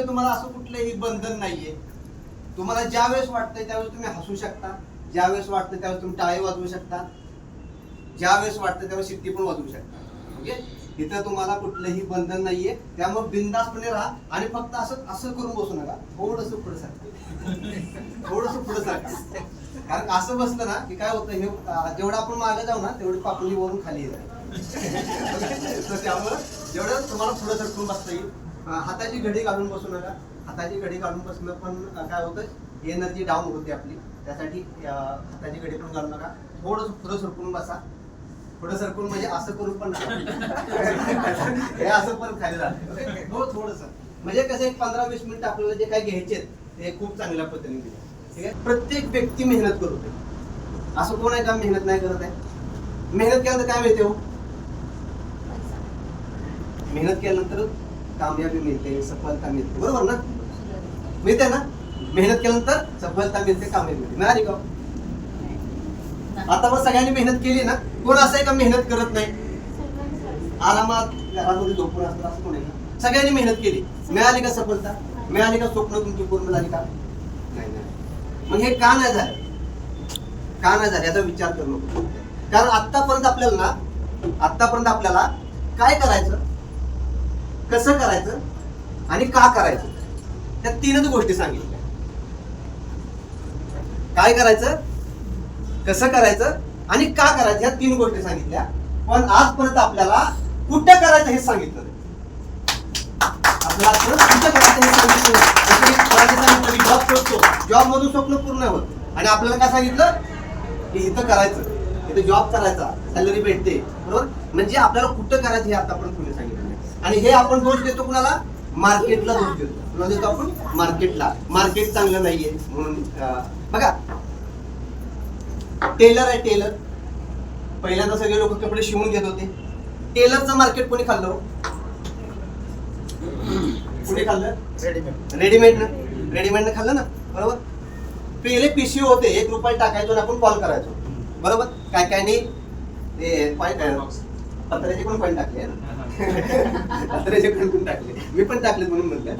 म्हणजे तुम्हाला असं कुठलंही बंधन नाहीये. तुम्हाला ज्या वेळेस वाटतंय त्यावेळेस तुम्ही हसू शकता, ज्या वेळेस वाटतं त्यावेळेस तुम्ही टाळी वाजवू शकता, ज्या वेळेस वाटतं त्यावेळेस शिट्टी पण वाजवू शकता. ओके, इथं तुम्हाला कुठलंही बंधन नाहीये. त्यामुळे बिंदासपणे राहा आणि फक्त असं असं करून बसू नका. थोडस पुढे सरका, थोडस पुढे सरका. कारण असं बसलं ना की काय होतं, हे जेवढं आपण मागे जाऊ ना तेवढी पापणी वरून खाली येते. त्यामुळे जेवढं तुम्हाला पुढे सरकून बसता येईल. हाताची घडी घालून बसू नका. हाताची घडी घालून बसणं पण काय होतं, एनर्जी डाऊन होते आपली. त्यासाठी हाताची घडी पण घालू नका. थोडंसं पुढे सरकून बसा. पुढे सरकून म्हणजे असं करून पण हे असं पण खाली जाते. हो, थोडस म्हणजे कसं एक 15-20 मिनिटं आपल्याला जे काय घ्यायचे ते खूप चांगल्या पद्धतीने दिले. ठीक आहे, प्रत्येक व्यक्ती मेहनत करते. असं कोण आहे का मेहनत नाही करत आहे? मेहनत केल्यानंतर काय मिळते हो? मेहनत केल्यानंतर कामयाबी मिळते, सफलता मिळते. बरोबर ना? मिळते ना? मेहनत केल्यानंतर सफलता मिळते, कामयाबी मिळते. मिळाली का? आता पण सगळ्यांनी मेहनत केली ना. कोण असं आहे का मेहनत करत नाही, आरामात घरामध्ये झोपून असतात असं कोण आहे का? सगळ्यांनी मेहनत केली. मिळाली का सफलता? मिळाली का? स्वप्न तुमची पूर्ण झाली का? नाही. मग हे का नाही झालं, का नाही झालं याचा विचार करू नको. कारण आतापर्यंत आपल्याला काय करायचं, कसं करायचं आणि का करायचं, त्या 3च गोष्टी सांगितल्या. काय करायचं, कसं करायचं आणि का करायचं, ह्या 3 गोष्टी सांगितल्या. पण आजपर्यंत आपल्याला कुठं करायचं हे सांगितलं नाही. आपल्याला कुठं करायचं हे सांगितलं नाही. जॉब करतो, जॉब मधून स्वप्न पूर्ण होत आणि आपल्याला काय सांगितलं की इथं करायचं, इथं जॉब करायचा, सॅलरी भेटते. बरोबर, म्हणजे आपल्याला कुठं करायचं हे आतापर्यंत कोणी सांगितलं नाही. आणि हे आपण दोष देतो कुणाला? मार्केटला दोष देतो. कुणाला देतो आपण? मार्केटला. मार्केट चांगलं नाहीये म्हणून. बघा, टेलर आहे, टेलर. पहिल्यांदा सगळे लोक कपडे शिवून घेत होते. टेलरचं मार्केट कोणी खाल्लं? कोणी खाल्लं? रेडीमेडनं खाल्लं ना. बरोबर, पहिले पिशवी होते, 1 रुपया टाकायचो आणि आपण कॉल करायचो. बरोबर, काय काय नाही ते पत्र्याचे पण कॉइन टाकले ना. पत्र्याचे पण टाकले, मी पण टाकले म्हणून म्हटलं.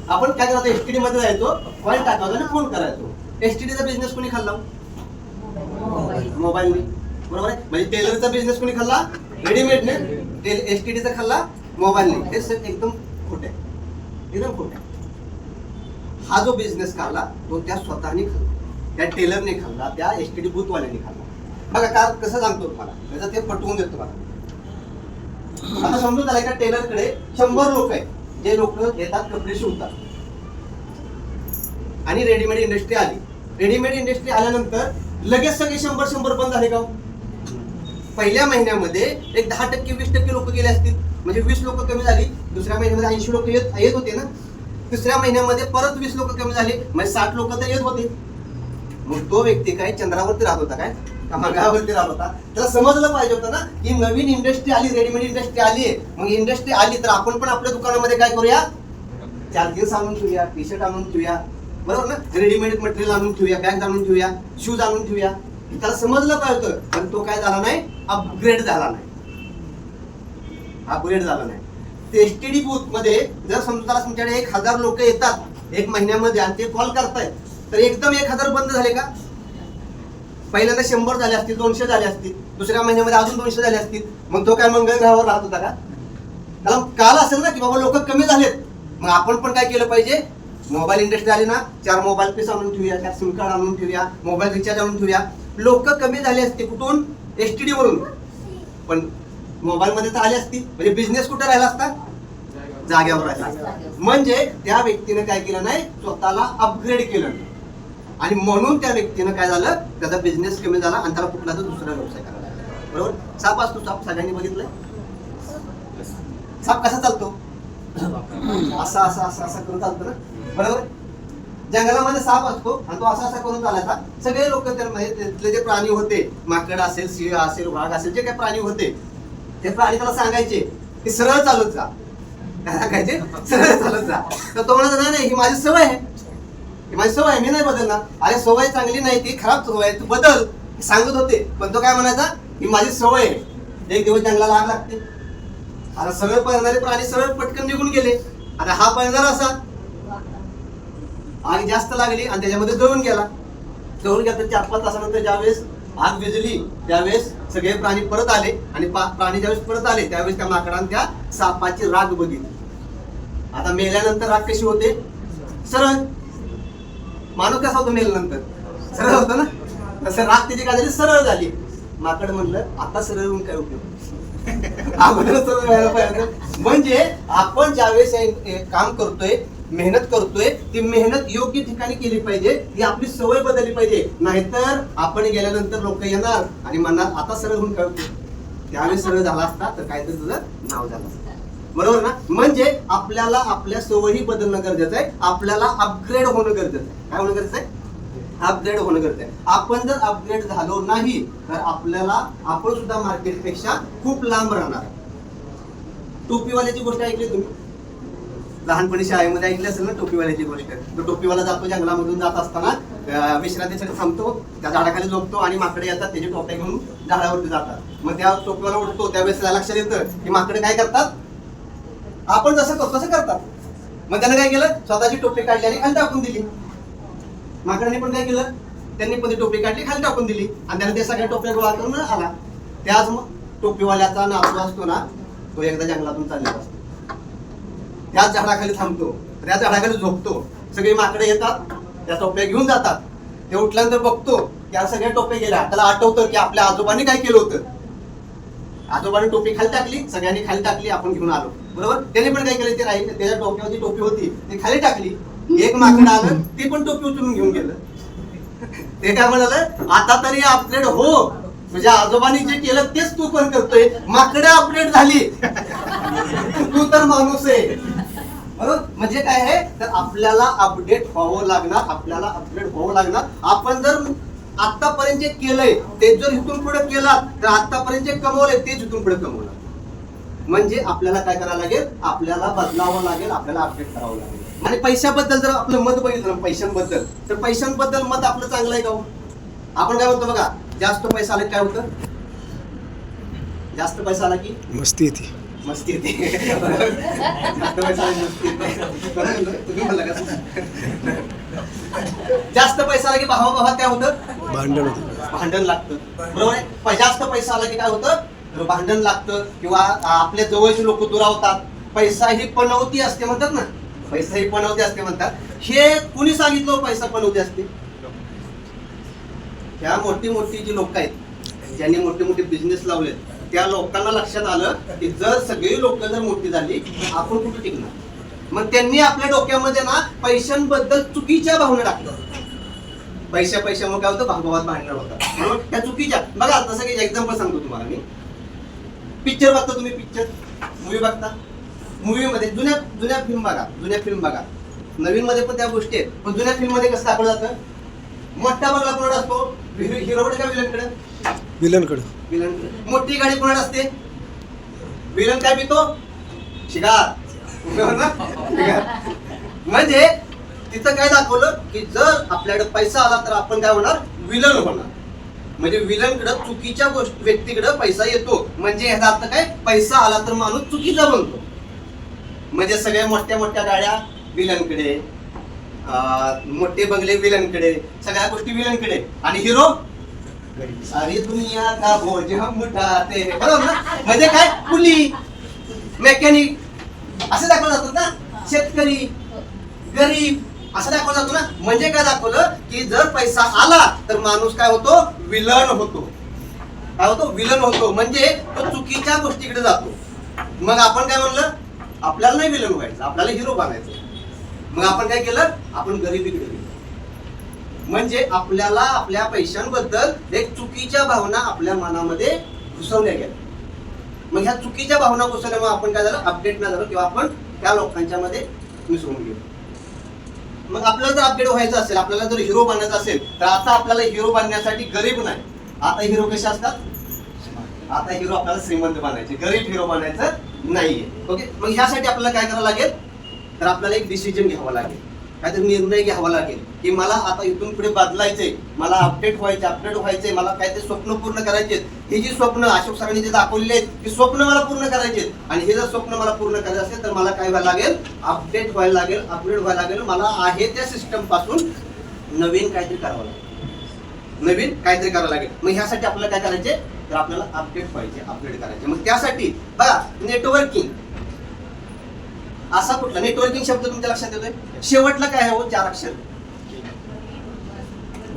आपण काय करायचो, एसटीडी मध्ये जायचो, कॉइन टाकायचो आणि फोन करायचो. एसटीडीचा बिझनेस कोणी खाल्ला? मोबाईलने. बरोबर आहे, म्हणजे टेलरचा बिझनेस कोणी खाल्ला? रेडीमेडने. एसटीडीचा खाल्ला मोबाईलने. हे सर एकदम खोटे, एकदम खोटे. हा जो बिझनेस खाल्ला तो त्या स्वतःने खाल्ला, त्या टेलरने खाल्ला, त्या एसटीडी बूथवाल्याने खाल्ला. बघा का कसं सांगतो तुम्हाला, त्याचं ते पटवून देतो मला. आता समजून झालं का टेलरकडे 100 लोक आहेत, जे लोक येतात कपडे शिवतात. आणि रेडीमेड इंडस्ट्री आली. रेडीमेड इंडस्ट्री आल्यानंतर लगेच सगळे 100 बंद झाले का? पहिल्या महिन्यामध्ये एक 10%, 20% लोक गेले असतील, म्हणजे 20 लोक कमी झाली. दुसऱ्या महिन्यामध्ये 80 लोक येत होते ना. तिसऱ्या महिन्यामध्ये परत 20 लोक कमी झाले, म्हणजे 60 लोक तर येत होते. मग तो व्यक्ती काय चंद्रावरती राहत होता काय, का मंगळावरती राहत होता? त्याला समजलं पाहिजे होतं ना की नवीन इंडस्ट्री आली, रेडीमेड इंडस्ट्री आली आहे. मग इंडस्ट्री आली तर आपण पण आपल्या दुकानामध्ये काय करूया, 4 जीन्स आणून ठेवूया, टी-शर्ट आणून ठेवूया. बरोबर ना, रेडीमेड मटेरियल आणून ठेवूया, बॅग आणून ठेवूया, शूज आणून ठेवूया. त्याला समजलं पाहिजे होतं, पण तो काय झाला नाही, अपग्रेड झाला नाही. एसटीडी बूथ मध्ये जर समजा तुमच्याकडे 1000 लोक येतात 1 महिन्यामध्ये आणि ते कॉल करतायत, तर एकदम 1000 बंद झाले का? पहिल्यांदा 100 झाले असतील, 200 झाले असतील, दुसऱ्या महिन्यामध्ये अजून 200 झाले असतील. मग तो काय मंगळ ग्रहावर राहत होता का? त्याला काल असेल ना की बाबा लोक कमी झालेत. मग आपण पण काय केलं पाहिजे, मोबाईल इंडस्ट्री आली ना, 4 मोबाईल पीस आणून ठेवूया, 4 सिम कार्ड आणून ठेवूया, मोबाईल रिचार्ज आणून ठेवूया. लोक कमी झाले असते कुठून? एसटीडी वरून. पण मोबाईल मध्ये तर आले असतील, म्हणजे बिझनेस कुठे राहिला असता? जाग्यावर राहिला असता. म्हणजे त्या व्यक्तीने काय केलं नाही, स्वतःला अपग्रेड केलं. आणि म्हणून त्या व्यक्तीनं काय झालं, त्याचा बिझनेस कमी झाला आणि त्याला कुठला तर दुसरा व्यवसाय करायला लागला. बरोबर, साप असतो, साप सगळ्यांनी बघितलंय. साप कसा चालतो? असा असा असा असा करून चालतो ना. बरोबर, जंगलामध्ये साप असतो आणि तो असा असा करून चालायचा. सगळे लोक तिथले जे प्राणी होते, माकड असेल, सिंह असेल, वाघ असेल, जे काही प्राणी होते, ते प्राणी त्याला सांगायचे की सरळ चालत जा. काय सांगायचे? सरळ चालत जा. तर तो म्हणायचा नाही, ही माझी सवय आहे, ही माझी सवय आहे, मी नाही बदलणार. अरे सवय चांगली नाही, ती खराब सवय आहे, तू बदल सांगत होते. पण तो काय म्हणायचा, ही माझी सवय आहे. एक दिवस जंगलाला आग लागते. आता सरळ पळणारे प्राणी सरळ पटकन निघून गेले. आता हा पळणार असा, आग जास्त लागली आणि त्याच्यामध्ये जळून गेला. जळून गेला तर 4-5 तासानंतर ज्यावेळेस आग विझली त्यावेळेस सगळे प्राणी परत आले आणि प्राणी ज्यावेळेस परत आले त्यावेळेस त्या माकडाने त्या सापाची राग बघितली. आता मेल्यानंतर राग कशी होते? सरळ. माणूस कसा होतो मेल्यानंतर? सरळ होतो ना. तसं राग त्याची काय झाली? सरळ झाली. माकड म्हणलं आता सरळ होऊन काय उपयोग, अगोदर सरळ व्हायला पाहिजे. म्हणजे आपण ज्यावेळेस काम करतोय, मेहनत करतोय, ती मेहनत योग्य ठिकाणी केली पाहिजे, ही आपली सवय बदलली पाहिजे. नाहीतर आपण गेल्यानंतर लोक येणार आणि म्हणणार आता सरळ होऊन काय उपयोग, त्यावेळेस सरळ झाला असता तर काय तर तुझं नाव झालं असतं. बरोबर ना? म्हणजे आपल्याला आपल्या सवयी बदलणं गरजेचं आहे, आपल्याला अपग्रेड होणं गरजेचं आहे. काय होणं गरजेचं आहे? अपग्रेड होणं गरजेचं आहे. आपण जर अपग्रेड झालो नाही तर आपण सुद्धा मार्केटपेक्षा खूप लांब राहणार. टोपीवाल्याची गोष्ट ऐकली तुम्ही? लहानपणी शाळेमध्ये ऐकली असेल ना टोपीवाल्याची गोष्ट. तो टोपीवाला जातो, जंगलामधून जात असताना विश्रांतीसाठी थांबतो, त्या झाडाखाली झोपतो आणि माकडे येतात त्याची टोप्या घेऊन झाडावरती जातात. मग त्या टोपीवाला उठतो त्यावेळेस लक्षात येतं की माकडे काय करतात, आपण जसं करतो तसं करतात. मग त्यानं काय केलं, स्वतःची टोपी काढली आणि खाली टाकून दिली. माकडाने पण काय केलं, त्यांनी पण ती टोपी काढली, खाली टाकून दिली आणि त्याने ते सगळ्या टोप्या गोळा करून आला. त्याच मग टोपीवाल्याचा नातू असतो ना, तो एकदा जंगलातून चाललेला असतो, त्याच झाडाखाली थांबतो, त्या झाडाखाली झोपतो. सगळी माकडे येतात, त्या टोप्या घेऊन जातात. ते उठल्यानंतर बघतो त्या सगळ्या टोप्या गेल्या. त्याला आठवतं की आपल्या आजोबांनी काय केलं होतं. आजोबांनी टोपी खाली टाकली, सगळ्यांनी खाली टाकली, आपण घेऊन आलो. बरोबर? त्याने पण काय केलं, ते राहील त्याच्या डोक्यावरची टोपी होती ती खाली टाकली. एक माकड आलं, ती पण टोपी उचलून घेऊन गेलं. ते काय म्हणालं, आता तरी अपग्रेड हो, तुझ्या आजोबांनी जे केलं तेच तू पण करतोय. माकडे अपग्रेड झाली, तू तर माणूस आहे. बरोबर? म्हणजे काय आहे तर आपल्याला अपडेट व्हावं लागणार, आपल्याला अपग्रेड व्हावं लागणार. आपण जर आतापर्यंत जे केलंय ते जर इथून पुढे केला तर आतापर्यंत जे कमवलंय तेच इथून पुढे कमवलं. म्हणजे आपल्याला काय करावं लागेल, आपल्याला बदलावं लागेल, आपल्याला अपडेट करावं लागेल. आणि पैशाबद्दल जर आपलं मत बघितलं पैशांबद्दल, तर पैशांबद्दल मत आपलं चांगलं आहे का? आपण काय म्हणतो बघा, जास्त पैसा आला काय होतं, जास्त पैसा आला की मस्ती येते. मस्ती येते. जास्त पैसा आला मस्ती येते. तुम्ही म्हणला का? जास्त पैसा आला की भावाभावात काय होतं, भांडण होतं, भांडण लागतं. बरोबर आहे? जास्त पैसा आला की काय होतं, भांडण लागतं किंवा आपल्या जवळचे लोक दुरावतात. पैसा ही पनवती असते म्हणतात ना, पैसा ही पनवती असते म्हणतात. हे कुणी सांगितलं पैसा पनवती असते? ह्या मोठी मोठी जी लोक आहेत ज्यांनी मोठे मोठे बिझनेस लावलेत त्या लोकांना लक्षात आलं की जर सगळी लोक जर मोठी झाली तर आपण कुठे टिकणार. मग त्यांनी आपल्या डोक्यामध्ये ना पैशांबद्दल चुकीच्या भावना टाकल्या. पैशामुळे काय होतं, भावभावात भांडण होतात. म्हणून त्या चुकीच्या बघा. तसं काही एक्झाम्पल सांगतो तुम्हाला मी. पिक्चर बघता तुम्ही, पिक्चर मूवी बघता, मूवी मध्ये जुन्या फिल्म बघा. नवीन मध्ये पण त्या गोष्टी आहेत, पण जुन्या फिल्म मध्ये कसं दाखवलं जातं, मोठा बंगला कोणाकडे असतो, हिरोकडे का विलनकडे? विलनकडे. मोठी गाडी कोणाकडे असते, विलन काय पितो, शिगार. म्हणजे तिथं काय दाखवलं की जर आपल्याकडे पैसा आला तर आपण काय होणार, विलन होणार. म्हणजे विलनकडे चुकीच्या व्यक्तीकडे पैसा येतो. म्हणजे याचा अर्थ काय, पैसा आला तर माणूस चुकीचा बनतो. म्हणजे सगळ्या मोठ्या मोठ्या गाड्या विलनकडे, मोठे बंगले विलनकडे, सगळ्या गोष्टी विलनकडे. आणि हिरो, सारी दुनिया का बोझ हम उठाते. बरोबर ना? म्हणजे काय, कुली, मेकॅनिक असं दाखवलं जातात ना, शेतकरी, गरीब असं दाखवलं जातो ना. म्हणजे काय दाखवलं की जर पैसा आला तर माणूस काय होतो, विलन होतो. काय होतो, विलन होतो. म्हणजे तो चुकीच्या गोष्टीकडे जातो. मग आपण काय म्हणलं, आपल्याला नाही विलन व्हायचं, आपल्याला हिरो बनायचं. मग आपण काय केलं, आपण गरिबीकडे गेलो. म्हणजे आपल्याला आपल्या पैशांबद्दल एक चुकीच्या भावना आपल्या मनामध्ये घुसवल्या गेल्या. मग ह्या चुकीच्या भावना घुसवल्यामुळे आपण काय झालं, अपडेट नाही झालो किंवा आपण त्या लोकांच्या मध्ये मिसळून गेलो. मग आपल्याला जर अपडेट व्हायचं असेल, आपल्याला जर हिरो बनायचं असेल तर आता आपल्याला हिरो बनण्यासाठी गरीब नाही, आता हिरो कसे असतात, आता हिरो आपल्याला श्रीमंत बनायचे, गरीब हिरो बनायचं नाहीये. ओके. मग ह्यासाठी आपल्याला काय करावं लागेल, तर आपल्याला एक डिसिजन घ्यावा लागेल. काहीतरी निर्णय घ्यावा लागेल की मला आता इथून पुढे बदलायचंय, मला अपडेट व्हायचंय, मला काहीतरी स्वप्न पूर्ण करायचे. ही जी स्वप्न अशोक सरांनी जे दाखवलेली आहेत की स्वप्न मला पूर्ण करायचे, आणि हे जर स्वप्न मला पूर्ण करायचं असेल तर मला काय व्हायला लागेल, अपडेट व्हायला लागेल. मला आहे त्या सिस्टम पासून नवीन काहीतरी करावं लागेल. मग ह्यासाठी आपल्याला काय करायचे, तर आपल्याला अपडेट करायचे. मग त्यासाठी बघा, नेटवर्किंग असा कुठला नेटवर्किंग शब्द तुमच्या लक्षात येतोय, शेवटला काय आहे हो, 4 अक्षर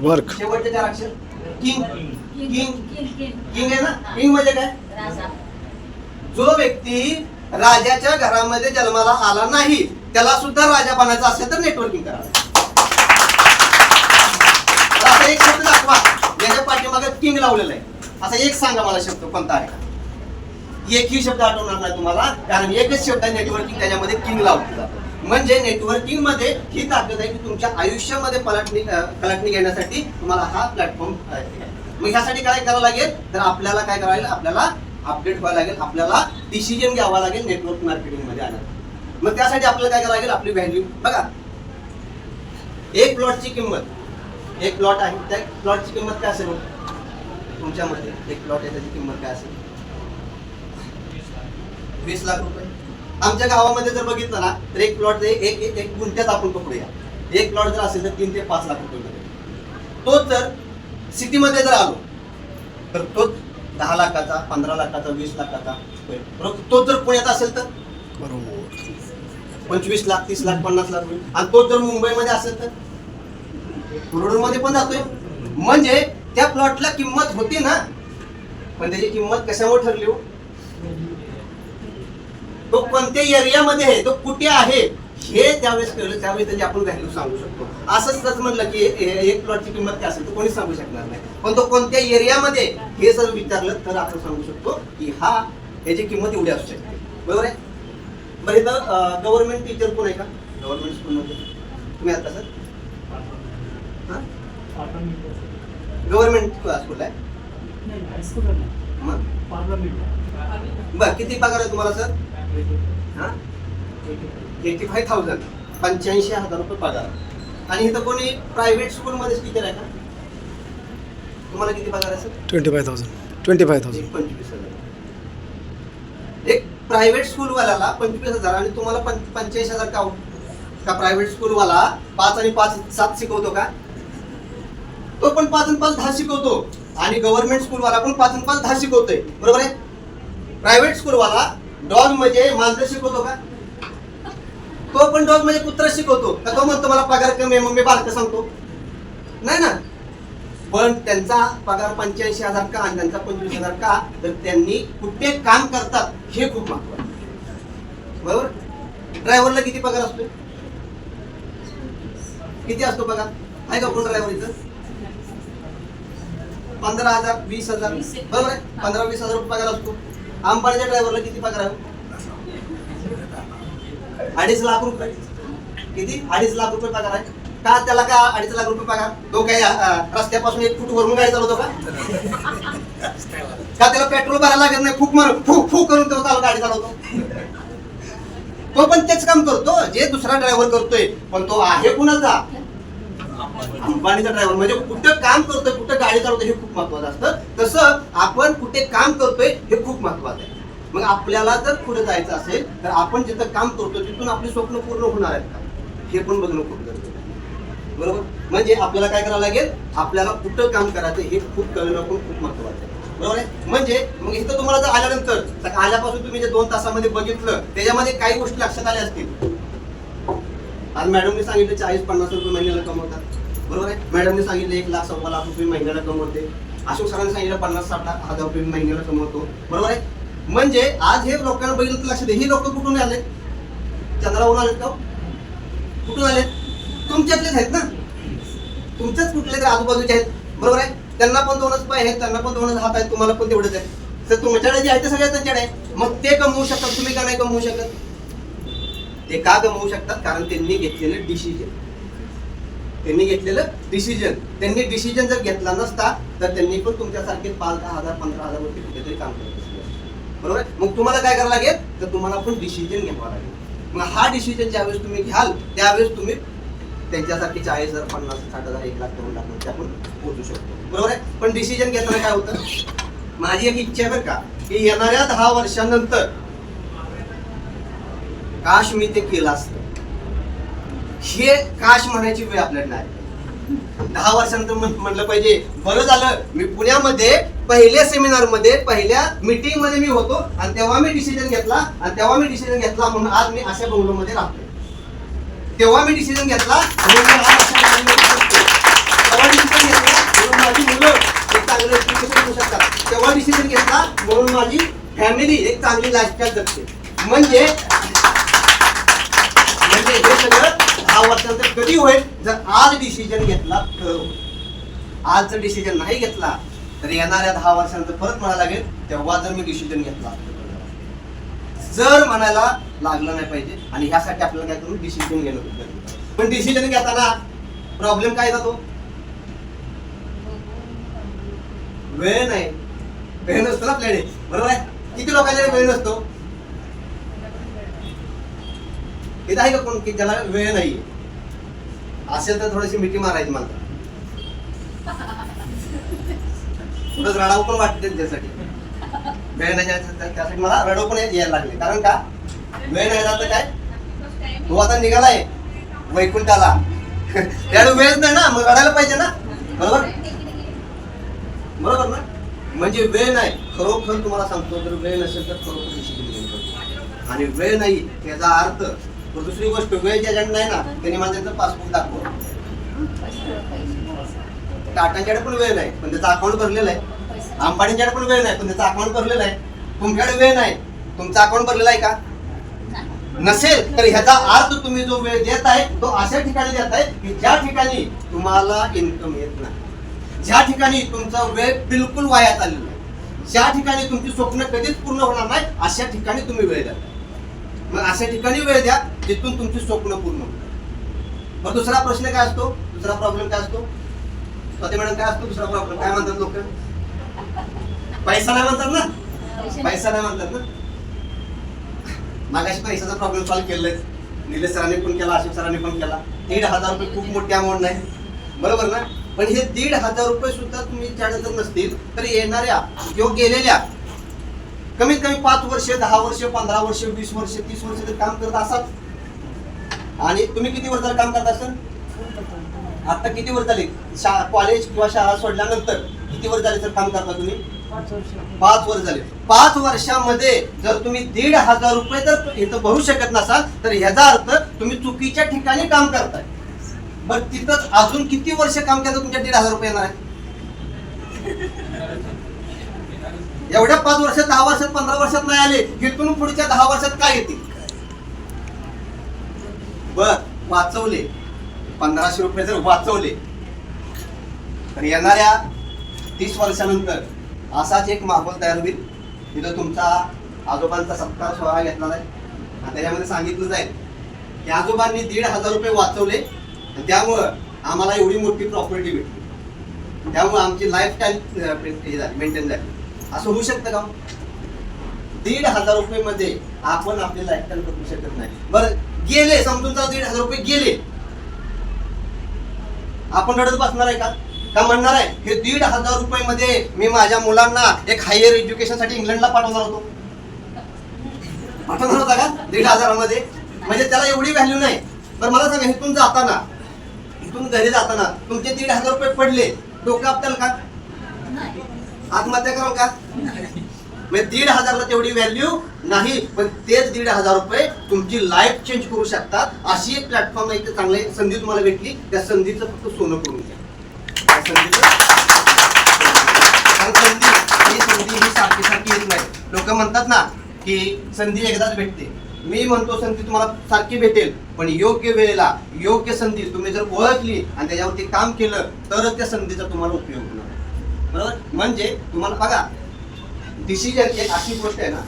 वर्क, शेवटचे 4 अक्षर किंग आहे ना. किंग म्हणजे काय, जो व्यक्ती राजाच्या घरामध्ये जन्माला आला नाही त्याला सुद्धा राजा बनायचं असेल तर नेटवर्किंग करावं. असा एक शब्द दाखवा ज्याच्या पाठीमागे किंग लावलेला आहे, असा एक सांगा मला शब्द कोणता आहे का. एकही शब्द आठवणार नाही तुम्हाला, कारण एकच शब्द नेटवर्किंग, त्याच्यामध्ये किंग लावलं जातं. म्हणजे नेटवर्किंग मध्ये ही ताकद आहे की तुमच्या आयुष्यामध्ये कलाटणी घेण्यासाठी तुम्हाला हा प्लॅटफॉर्म. मग ह्यासाठी काय करावं लागेल, तर आपल्याला काय करावं लागेल, आपल्याला अपडेट व्हावं लागेल, आपल्याला डिसिजन घ्यावा लागेल नेटवर्क मार्केटिंग मध्ये आलं. मग त्यासाठी आपल्याला काय करावं लागेल, आपली व्हॅल्यू बघा. एक प्लॉटची किंमत, एक प्लॉट आहे, त्या प्लॉटची किंमत काय असेल तुमच्यामध्ये, एक प्लॉट आहे त्याची किंमत काय असेल, 20 लाख रुपये. आमच्या गावामध्ये जर बघितलं ना तर एक प्लॉट एक गुंठ्यात आपण पकडूया, एक प्लॉट जर असेल तर 3 ते 5 लाख रुपये मध्ये. तोच जर सिटीमध्ये जर आलो तर तोच 10 लाखाचा, 15 लाखाचा, 20 लाखाचा. बरोबर, तोच जर पुण्यात असेल तर 25 लाख, 30 लाख, 50 लाख रुपये. आणि तोच जर मुंबईमध्ये असेल तर करोडोमध्ये पण जातोय. म्हणजे त्या प्लॉटला किंमत होती ना, पण त्याची किंमत कशामुळे ठरली हो, तो कोणत्या एरियामध्ये आहे, तो कुठे आहे हे त्यावेळेस कळलं, त्यावेळेस त्याची आपण व्हॅल्यू सांगू शकतो. असंच म्हणलं की एक प्लॉटची किंमत काय असेल तर कोणी सांगू शकणार नाही, पण तो कोणत्या एरियामध्ये हे जर विचारलं तर आपण सांगू शकतो की ह्याची किंमत एवढी असू शकते. बरोबर आहे. बरं, इथं गव्हर्नमेंट टीचर कोण आहे का गव्हर्नमेंट स्कूलमध्ये, तुम्ही आता सर गव्हर्नमेंट स्कूल आहे मग, बरं किती पगार आहे तुम्हाला सर, 85,000, 85,000 रुपये पगार. आणि इथं कोणी प्रायव्हेट स्कूल मध्ये टीचर आहे का, तुम्हाला किती पगार आहे सर, 25,000. 25,000. एक प्रायव्हेट स्कूल वाल्याला 25,000 आणि तुम्हाला 85,000 का, प्रायव्हेट स्कूल वाला 5 आणि 5 7 शिकवतो का, तो पण 5 आणि 5 10 शिकवतो. आणि गव्हर्नमेंट स्कूल वाला पण 5 आणि 5 10 शिकवतोय. बरोबर आहे. प्रायव्हेट स्कूल वाला डॉग म्हणजे मांजर शिकवतो का, तो पण डॉग म्हणजे कुत्रा शिकवतो का, तो म्हणतो मला पगार कमी आहे मग मी बारकं सांगतो, नाही ना. पण त्यांचा पगार 85,000 का आणि त्यांचा 25,000 का, तर त्यांनी कुठे काम करतात हे खूप महत्त्वाचं. बरोबर. ड्रायव्हरला किती पगार असतो, किती असतो पगार आहे का कोण ड्रायव्हर इथं, 15,000 20,000. बरोबर आहे. 15-20,000 रुपये पगार असतो. अंबानीच्या ड्रायव्हरला किती पगार आहे, 2.5 लाख रुपये. किती, 2.5 लाख रुपये पगार आहे. का त्याला का 2.5 लाख रुपये पगार, तो काय रस्त्यापासून 1 फूट वरून गाडी चालवतो का त्याला पेट्रोल भरायला लागत नाही, फूक मारून फूक करून तो गाडी चालवतो. तो पण तेच काम करतो जे दुसरा ड्रायव्हर करतोय, पण तो आहे कुणाचा, अंबानीचा ड्रायव्हर. म्हणजे कुठं काम करतोय, कुठं गाडी चालवतोय हे खूप महत्वाचं असतं. तसं आपण कुठे काम करतोय हे खूप महत्वाचं आहे. मग आपल्याला जर पुढे जायचं असेल तर आपण जिथं काम करतो तिथून आपली स्वप्न पूर्ण होणार आहेत का हे पण बघणं खूप गरजेचं आहे. बरोबर. म्हणजे आपल्याला काय करावं लागेल, आपल्याला कुठं काम करायचं हे खूप कळणं पण खूप महत्वाचं आहे. बरोबर आहे. म्हणजे मग इथं तुम्हाला जर आल्यानंतर आल्यापासून तुम्ही जे 2 तासामध्ये बघितलं त्याच्यामध्ये काही गोष्टी लक्षात आल्या असतील. आज मॅडमने सांगितलं 40-50 रुपये महिन्याला कमवतात. बरोबर आहे. मॅडमने सांगितलं 1 लाख 1.25 लाख रुपये महिन्याला कमवते. अशोक सरांनी सांगितलं 50-60 हजार रुपये महिन्याला कमवतो. बरोबर आहे. म्हणजे आज हे लोकांना बघितलं तर लक्षात, ही लोक कुठून आले, चंद्रावरून आलेत का, कुठून आले, तुमच्यातलेच आहेत ना, तुमच्याच कुठले तरी आजूबाजूचे आहेत. बरोबर आहे. त्यांना पण 2च पाय आहेत, त्यांना पण 2च हात आहेत, तुम्हाला पण तेवढेच आहे. तर तुमच्याकडे जे आहे ते सगळ्यात त्यांच्याकडे आहे. मग ते कमवू शकतात, तुम्ही का नाही कमवू शकत. ते का कमवू शकतात, कारण त्यांनी घेतलेलं डिसिजन, त्यांनी डिसिजन जर घेतला नसता तर त्यांनी पण तुमच्यासारखे 5-10,000 15,000 रुपये कुठेतरी काम करत असते. बरोबर. मग तुम्हाला काय करावं लागेल, तर तुम्हाला पण डिसिजन घ्यावा लागेल. मग हा डिसिजन ज्यावेळेस तुम्ही घ्याल त्यावेळेस तुम्ही त्यांच्यासारखी 40,000 50,000 60,000 1 लाख 2 लाख आपण पोहोचू शकतो, बरोबर आहे. पण डिसिजन घेताना काय होतं, माझी एक इच्छा आहे बरं का, की येणाऱ्या 10 वर्षांनंतर काश मी ते केलं असतं, हे काश म्हणायची वेळ आपल्याला नाही. 10 वर्षानंतर म्हणलं पाहिजे बरं झालं मी पुण्यामध्ये पहिल्या सेमिनार मध्ये पहिल्या मीटिंग मध्ये मी होतो आणि तेव्हा मी डिसिजन घेतला म्हणून आज मी अशा बंगलोमध्ये राहतो. तेव्हा मी डिसिजन घेतला म्हणून मी आज अशा बंगलोमध्ये राहतो. तेव्हा डिसिजन घेतला म्हणून माझी मुलं एक चांगलं एज्युकेशन घेऊ शकतात. तेव्हा डिसिजन घेतला म्हणून माझी फॅमिली एक चांगली लाईफस्टाईल जगते. म्हणजे हे सगळं 10 वर्षानंतर कधी होईल, जर आज डिसिजन घेतला तर. आज जर डिसिजन नाही घेतला तर येणाऱ्या 10 वर्षानंतर परत म्हणायला लागेल तेव्हा जर मी डिसिजन घेतला, जर म्हणायला लागलं नाही पाहिजे. आणि ह्यासाठी आपल्याला काय करून डिसिजन घेणं गरजेचं आहे. पण डिसिजन घेताना प्रॉब्लेम काय जातो, वेळ नाही. वेळ नसतो ना आपल्याकडे, बरोबर आहे. किती लोकांकडे वेळ नसतो, इथं आहे का कोण की ज्याला वेळ नाही असेल तर थोडीशी मिठी मारायची मला, थोडं रडावं पण वाटते त्यासाठी. वेळ नाही त्यासाठी मला रडव पण यायला लागले. कारण का वेळ नाही जात काय, तो आता निघालाय वैकुंठाला, त्याला वेळच नाही ना, मग रडायला पाहिजे ना, बरोबर बरोबर ना. म्हणजे वेळ नाही, खरोखर तुम्हाला सांगतो जर वेळ नसेल तर खरोखर डिसिजन घेतो. आणि वेळ नाही याचा अर्थ दुसरी गोष्ट, वेळ ज्याच्याकडे नाही ना त्यांनी माझ्या पासबुक दाखव. टाटांच्याकडे पण वेळ नाही पण त्याचा अकाउंट भरलेला आहे. अंबानीच्याकडे पण वेळ नाही पण त्याचा अकाउंट भरलेला आहे. तुमच्याकडे वेळ नाही, तुमचा अकाउंट भरलेला आहे का, नसेल तर ह्याचा अर्थ तुम्ही जो वेळ देत आहे तो अशा ठिकाणी देत आहे की ज्या ठिकाणी तुम्हाला इन्कम येत नाही, ज्या ठिकाणी तुमचा वेळ बिलकुल वाया चाललेला आहे, ज्या ठिकाणी तुमची स्वप्न कधीच पूर्ण होणार नाही अशा ठिकाणी तुम्ही वेळ द्या. मग अशा ठिकाणी वेळ द्या जिथून तुमची स्वप्न पूर्ण होईल. मग दुसरा प्रश्न काय असतो, दुसरा प्रॉब्लेम काय असतो, स्वाती मॅडम काय असतो दुसरा प्रॉब्लेम, काय म्हणतात लोक, पैसा नाही म्हणतात ना, पैसा नाही म्हणतात ना. मागाशी पैशाचा प्रॉब्लेम सॉल्व्ह केलाय, निलेश सरांनी पण केला, अशोक सरांनी पण केला. 1,500 रुपये खूप मोठी अमाऊंट नाही, बरोबर ना. पण हे 1,500 रुपये सुद्धा तुम्ही त्याकडे जर नसतील तर येणाऱ्या किंवा गेलेल्या कमीत कमी 5 वर्ष 10 वर्ष 15 वर्ष 20 वर्ष 30 वर्ष जर काम करत असाल, आणि तुम्ही किती वर्ष काम करत असाल, आता किती वर्ष झाले कॉलेज किंवा शाळा सोडल्यानंतर किती वर्ष झाले सर काम करता तुम्ही, 5 वर्ष झाले. 5 वर्षामध्ये जर तुम्ही 1,500 रुपये जर इथं भरू शकत नसाल तर ह्याचा अर्थ तुम्ही चुकीच्या ठिकाणी काम करताय. बरं तिथंच अजून किती वर्ष काम केलं तुमच्या 1,500 रुपये येणार आहे. एवढ्या 5 वर्षात 10 वर्षात 15 वर्षात नाही आले, इथून पुढच्या 10 वर्षात काय येतील. बर वाचवले 1,500 रुपये जर वाचवले तर येणाऱ्या 30 वर्षानंतर असाच एक माहोल तयार होईल तिथं तुमचा आजोबांचा सत्कार सोहळा घेतला जाईल आणि त्याच्यामध्ये सांगितलं जाईल की आजोबांनी 1,500 रुपये वाचवले त्यामुळं आम्हाला एवढी मोठी प्रॉपर्टी भेटली, त्यामुळे आमची लाईफस्टाईल मेंटेन झाली. असं होऊ शकतं का. 1,500 रुपये मध्ये आपण आपली लाईफस्टाईल करू शकत नाही. बरं गेले समजून 1,500 रुपये गेले, आपण रडत बसणार आहे का, का म्हणणार आहे हे 1,500 रुपये मध्ये मी माझ्या मुलांना एक हायर एज्युकेशन साठी इंग्लंडला पाठवणार होता का 1,500 मध्ये, म्हणजे त्याला एवढी व्हॅल्यू नाही. तर मला सांगा इथून जाताना, इथून घरी जाताना तुमचे 1,500 रुपये पडले, डोकं आपल्याला का, आत्महत्या कराल का. म्हणजे 1,500 ला तेवढी व्हॅल्यू नाही, पण तेच 1,500 रुपये तुमची लाईफ चेंज करू शकतात. अशी एक प्लॅटफॉर्म एक चांगली संधी तुम्हाला भेटली, त्या संधीचं फक्त सोनं करून घ्या. संधी ही सारखी सारखी येत नाही. लोक म्हणतात ना की संधी एकदाच भेटते, मी म्हणतो संधी तुम्हाला सारखी भेटेल पण योग्य वेळेला योग्य संधी तुम्ही जर ओळखली आणि त्याच्यावरती काम केलं तरच त्या संधीचा तुम्हाला उपयोग होणार. बरोबर. म्हणजे तुम्हाला बघा डिसिजन एक अशी गोष्ट आहे ना,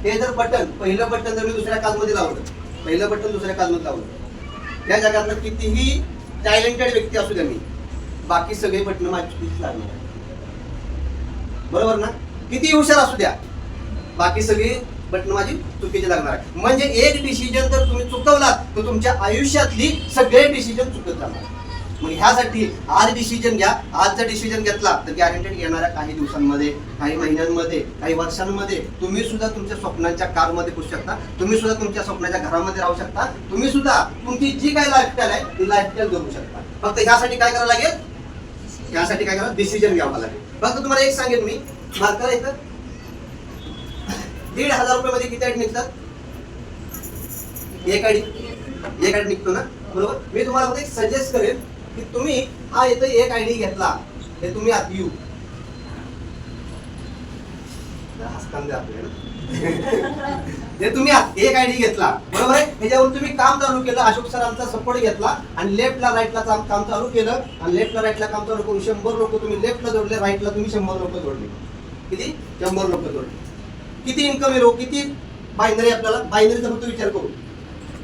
ते जर बटन पहिलं बटन जर मी दुसऱ्या काजमध्ये लावलं, पहिलं बटन दुसऱ्या काजमध्ये लावलं, त्या जगातलं कितीही टॅलेंटेड व्यक्ती असू द्या मी, बाकी सगळे बटन माझी लागणार आहे. बरोबर ना. किती हुशार असू द्या बाकी सगळी बटन माझी चुकीची लागणार आहे. म्हणजे एक डिसिजन जर तुम्ही चुकवलात तर तुमच्या आयुष्यातली सगळे डिसिजन चुकत जाणार. मग ह्यासाठी आज डिसिजन घ्या. आज जर डिसिजन घेतला तर गॅरंटेड येणाऱ्या काही दिवसांमध्ये, काही महिन्यांमध्ये, काही वर्षांमध्ये तुम्ही सुद्धा तुमच्या स्वप्नांच्या कारमध्ये घुसू शकता. तुम्ही सुद्धा तुमच्या स्वप्नाच्या घरामध्ये राहू शकता. तुम्ही सुद्धा तुमची जी काही लाईफस्टाईल आहे ती लाईफस्टाईल जगू शकता. फक्त ह्यासाठी काय करावं लागेल? ह्यासाठी काय करावं? डिसिजन घ्यावा लागेल. फक्त तुम्हाला एक सांगेन मी, मार्कर इथं 1,500 रुपये किती आयडी निघतात? एक आयडी निघतो ना, बरोबर. मी तुम्हाला फक्त एक सजेस्ट करेन की तुम्ही हा इथं एक आयडी घेतला, हे तुम्ही आत येऊ हे तुम्ही एक आयडी घेतला, बरोबर आहे. ह्याच्यावर तुम्ही काम चालू केलं, अशोक सरांचा सपोर्ट घेतला आणि लेफ्टला राईटला काम चालू केलं आणि लेफ्टला राईटला काम चालू करून 100 लोक तुम्ही लेफ्टला जोडले, राईटला तुम्ही 100 लोक जोडले. किती? 100 लोक जोडले. किती इन्कम आहे? किती बायनरी? आपल्याला बायनरीचा फक्त विचार करू.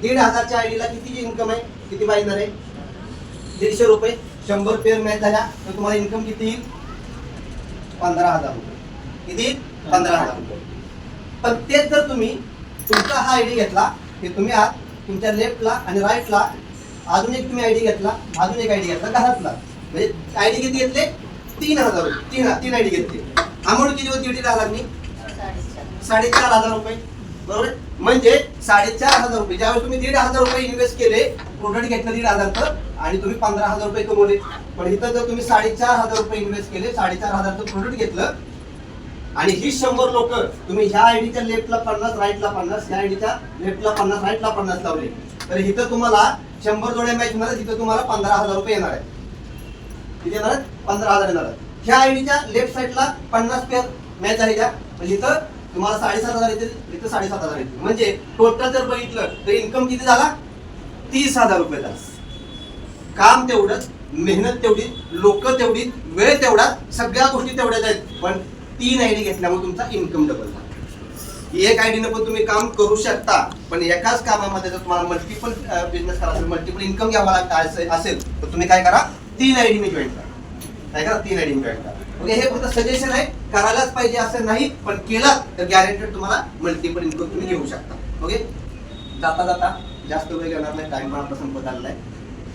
1,500च्या आयडीला किती इन्कम आहे? किती बायनर आहे? 150 रुपये. 100 पेअर मॅच झाल्या तर तुम्हाला इन्कम किती येईल? 15,000 रुपये. किती? 15,000 रुपये. पण तेच जर तुम्ही तुमचा हा आयडी घेतला, हे तुम्ही आत तुमच्या लेफ्टला आणि राईटला अजून एक तुम्ही आयडी घेतला, अजून एक आयडी घेतला घरातला, म्हणजे आयडी किती घेतले? 3,000 रुपये. तीन आयडी घेतली. अमाऊंट किती होती? 1,500 4,500 रुपये, बरोबर. म्हणजे 4,500 रुपये. ज्यावेळेस तुम्ही 1,500 रुपये इन्व्हेस्ट केले, प्रोडक्ट घेतलं 1,500 आणि तुम्ही 15,000 रुपये कमवले. पण इथं जर तुम्ही 4,500 रुपये इन्व्हेस्ट केले, 4,500चं प्रोडक्ट घेतलं आणि ही 100 लोक तुम्ही ह्या आयडीच्या लेफ्टला 50, राईटला 50, ह्या आयडीच्या लेफ्टला 50, राईटला 50 लावले, तर इथं तुम्हाला 100 जोड्या मॅच होणार. तिथं तुम्हाला 15,000 रुपये येणार आहे. किती येणार आहेत? 15,000 येणार आहेत. ह्या आयडीच्या लेफ्ट साईडला 50 पेअर मॅच आहे त्या, म्हणजे इथं तुम्हाला 7,500 येतील, इथं 7,500 येतील. म्हणजे टोटल जर बघितलं तर इन्कम किती झाला? 30,000 रुपये झाला. काम तेवढंच, मेहनत तेवढी, लोक तेवढी, वेळ तेवढा, सगळ्या गोष्टी तेवढ्याच आहेत. पण 3 आयडी घेतल्यामुळे तुमचा इन्कम डबल झाला. एक आयडीनं पण तुम्ही काम करू शकता, पण एकाच कामामध्ये जर तुम्हाला मल्टिपल बिझनेस करायचा, मल्टिपल इन्कम घ्यावा लागता असेल तर तुम्ही काय करा? 3 आयडीने जॉईन करा. काय करा? 3 आयडीने जॉईन करा. ओके, हे फक्त सजेशन आहे, करायलाच पाहिजे असं नाही, पण केला तर गॅरंटेड तुम्हाला मल्टिपल इन्कम तुम्ही घेऊ शकता. ओके, जाता जाता जास्त वेळ घेणार नाही, टाइम पण आपला संपत आलेला आहे.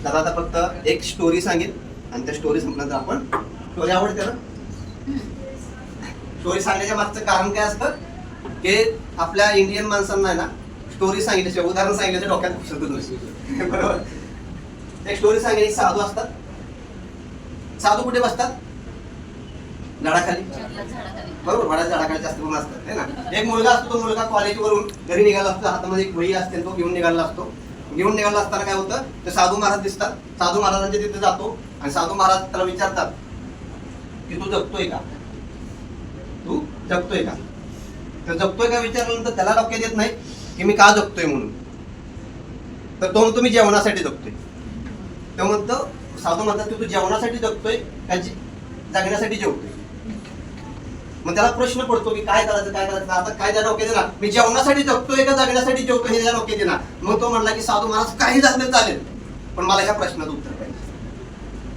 जाता जाता फक्त एक स्टोरी सांगेन आणि त्या स्टोरी संपल्यानंतर आपण, स्टोरी आवडते ना? स्टोरी सांगण्याच्या मागचं कारण काय असतं की आपल्या इंडियन माणसांना आहे ना, स्टोरी सांगितल्याशिवाय, उदाहरण सांगितल्याच्या डोक्यात घुसत नसते, बरोबर. एक स्टोरी सांगेन. साधू असतात. साधू कुठे बसतात? झाडाखाली, बरोबर. वडाच्या झाडाखाली जास्त करून असतात, है ना. एक मुलगा असतो, तो मुलगा कॉलेजवरून घरी निघाला असतो, हातामध्ये एक वही असते, तो घेऊन निघाला असतो. घेऊन निघाला असताना काय होतं, तर साधू महाराज दिसतात. साधू महाराजांच्या तिथे जातो आणि साधू महाराज त्याला विचारतात की तू जगतोय का? तू जगतोय का? तर जगतोय का विचारल्यानंतर त्याला डोक्यात येत नाही की मी का जगतोय म्हणून. तर तो म्हणतो मी जेवणासाठी जगतोय. तो म्हणतो, साधू म्हणतात की तू जेवणासाठी जगतोय का जगण्यासाठी जेवतोय? मग त्याला प्रश्न पडतो की काय करायचं. आता काय त्या डोक्यात येणार, मी जेवणासाठी जगतोय का जगण्यासाठी जेवतोय हे त्याच्या डोक्यात येणार. मग तो म्हणला की साधू महाराज काही झालं चालेल, पण मला ह्या प्रश्नाचं उत्तर पाहिजे.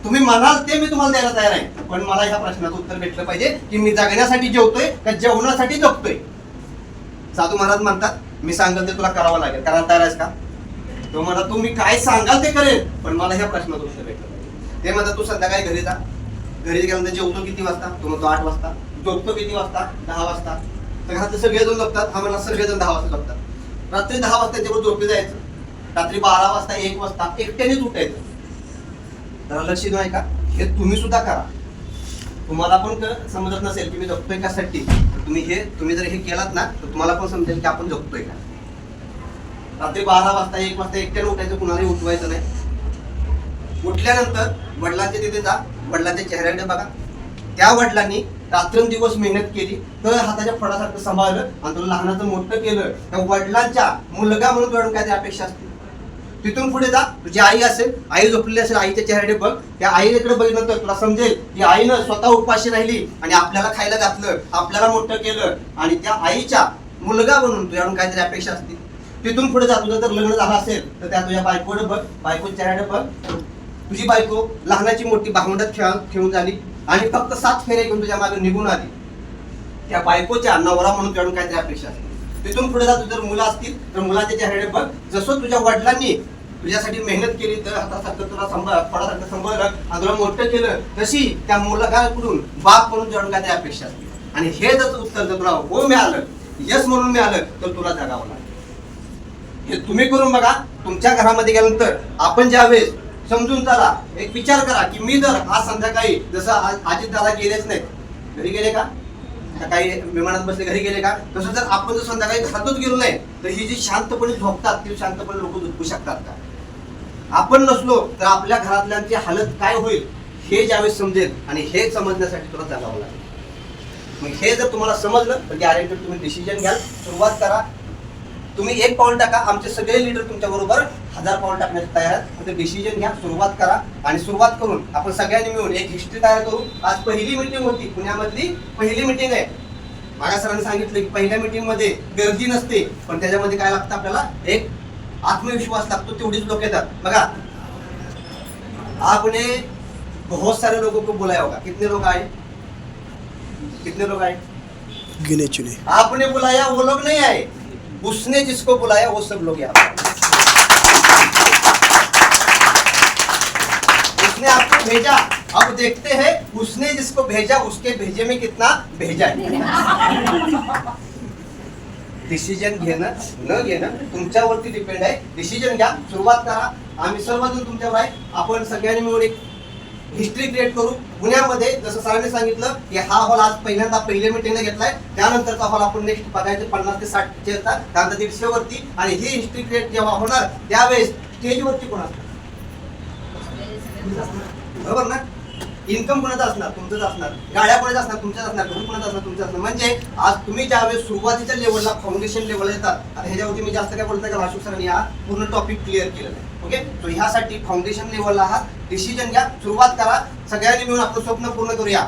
तुम्ही म्हणाल ते मी तुम्हाला द्यायला तयार आहे, पण मला ह्या प्रश्नाचं उत्तर भेटलं पाहिजे की मी जगण्यासाठी जेवतोय का जेवणासाठी जगतोय. साधू महाराज म्हणतात मी सांगेल ते तुला करावं लागेल, करायला तयार आहेस का? तो म्हणा तुम्ही काय सांगाल ते करेल, पण मला ह्या प्रश्नाचं उत्तर भेटलं पाहिजे. ते म्हणतात तू संध्याकाळी घरी जा. घरी गेल्यानंतर जेवतो किती वाजता? तो म्हणतो 8 वाजता. झोपतो किती वाजता? 10 वाजता. तर घरातले सगळेजण झोपतात. हा म्हणा सगळेजण 10 वाजता झोपतात. रात्री 10 वाजता त्याच्यावर झोपी जायचं. रात्री 12 वाजता, 1 वाजता एकट्यानेच उठायचं. जरा लक्ष देऊ आहे का? हे तुम्ही सुद्धा करा. तुम्हाला पण समजत नसेल की मी जगतोय कशासाठी, तुम्ही जर हे केलात ना तर तुम्हाला पण समजेल की आपण जगतोय का. रात्री 12 वाजता, 1 वाजता एकट्याने उठायचं, कुणालाही उठवायचं नाही. उठल्यानंतर वडिलांच्या तिथे जा, वडिलांच्या चेहऱ्याकडे बघा. त्या वडिलांनी रात्रंदिवस मेहनत केली, तर हाताच्या फळासारखं सांभाळलं आणि तुला लहानाचं मोठं केलं. त्या वडिलांच्या मुलगा म्हणून तुझ्याकडून काय अपेक्षा असते. तिथून पुढे जा, तुझी आई असेल, आई झोपलेली असेल, आईच्या चेहऱ्याकडे बघ. त्या आईकडे बघितलं तर तुला समजेल की आईनं स्वतः उपाशी राहिली आणि आपल्याला खायला घातलं, आपल्याला मोठं केलं, आणि त्या आईच्या मुलगा म्हणून तुझ्याकडून काहीतरी अपेक्षा असते. तिथून पुढे जा, तुझं जर लग्न झालं असेल तर त्या तुझ्या बायकोकडे बघ, बायकोच्या चेहऱ्याकडे बघ. तुझी बायको लहानाची मोठी भावंडात खेळून झाली आणि फक्त 7 फेरे घेऊन तुझ्या मागे निघून आली. त्या बायकोच्या नवरा म्हणून तुझ्याकडून काहीतरी अपेक्षा असते. तिथून पुढे जातो. जर मुलं असतील तर मुलाच्या चेहऱ्याकडे बघ. जसं तुझ्या वडिलांनी तुझ्यासाठी मेहनत केली, तर हातासारखं तुला फळासारखं सांभाळलं आणि तुला मोठं केलं, तशी त्या मुलाकडून बाप म्हणून जणू काय अपेक्षा असते. आणि हे जर उत्तर जर तुला हो मिळालं, यस म्हणून मिळालं, तर तुला जगावं लागेल. हे तुम्ही करून बघा. तुमच्या घरामध्ये गेल्यानंतर आपण ज्यावेळेस समजून चला, एक विचार करा की मी जर आज संध्याकाळी, जसं अजित दादा गेलेच नाहीत, घरी गेले का, काही विमानात बसले घरी गेले का, तसं जर आपण जर संध्याकाळी घरातच गेलो नाही, तर ही जी शांतपणे झोपतात ती शांतपणे लोक झोपू शकतात का? आपण नसलो तर आपल्या घरातल्यांची हालत काय होईल हे ज्यावेळेस समजेल. आणि हे समजण्यासाठी तुला जगावं लागेल. मग हे जर तुम्हाला समजलं तर गॅरंटेड तुम्ही डिसिजन घ्याल. सुरुवात करा. तुम्ही एक पाऊल टाका. आमचे सगळे लीडर तुमच्या बरोबर 1000 पाऊल टाकण्यासाठी तयार आहेत. तर डिसिजन घ्या, सुरुवात करा. आणि सुरुवात करून आपण सगळ्यांनी मिळून एक हिस्ट्री तयार करू. आज पहिली मीटिंग होती, पुण्यामधली पहिली मीटिंग आहे. मागा सरांनी सांगितलं की पहिल्या मीटिंग मध्ये गर्दी नसते, पण त्याच्यामध्ये काय लागतं आपल्याला, एक आत्मविश्वास लागतो. तेवढीच लोक येतात. बघा, आपने बहुत सारे लोगों को बुलाया होगा. कितने लोग आए? कितने लोग आए? गिने चुने. आपने बुलाया, वो लोग नहीं आए. उसने जिसको बुलाया वो सब लोग यहाँ. उसने आपको भेजा. अब देखते हैं उसने जिसको भेजा उसके भेजे में कितना भेजा है. डिसिजन घेणं न घेणं तुमच्यावरती डिपेंड आहे. डिसिजन घ्या, सुरुवात करा. आम्ही सर्वजण तुमच्यावर आहे. आपण सगळ्यांनी मिळून एक हिस्ट्री क्रिएट करू. पुण्यामध्ये जसं सरांनी सांगितलं की हा हॉल आज पहिल्यांदा पहिल्या मीटिंगला घेतलाय. त्यानंतरचा हॉल आपण नेक्स्ट बघायचे 50 ते 60 चे येतात, त्यानंतर 150 वरती. आणि ही हिस्ट्री क्रिएट जेव्हा होणार त्यावेळेस स्टेजवरती कोण असणार? बरोबर ना? इन्कम कोणाचा असणार? तुमचंच असणार. गाड्या कोणाच्या असणार? तुमच्याच असणार. घर कोणाचं असणार? तुमचं असणार. म्हणजे आज तुम्ही ज्यावेळेस सुरुवातीच्या लेवलला, फाउंडेशन लेवलला येतात, आता ह्याच्यावरती मी जास्त काय बोलत नाही, का अशोक सरांनी हा पूर्ण टॉपिक क्लिअर केलेला आहे. ओके, तो ह्यासाठी फाउंडेशन लेवलला आहात. डिसिजन घ्या, सुरुवात करा. सगळ्यांनी मिळून आपलं स्वप्न पूर्ण करूया.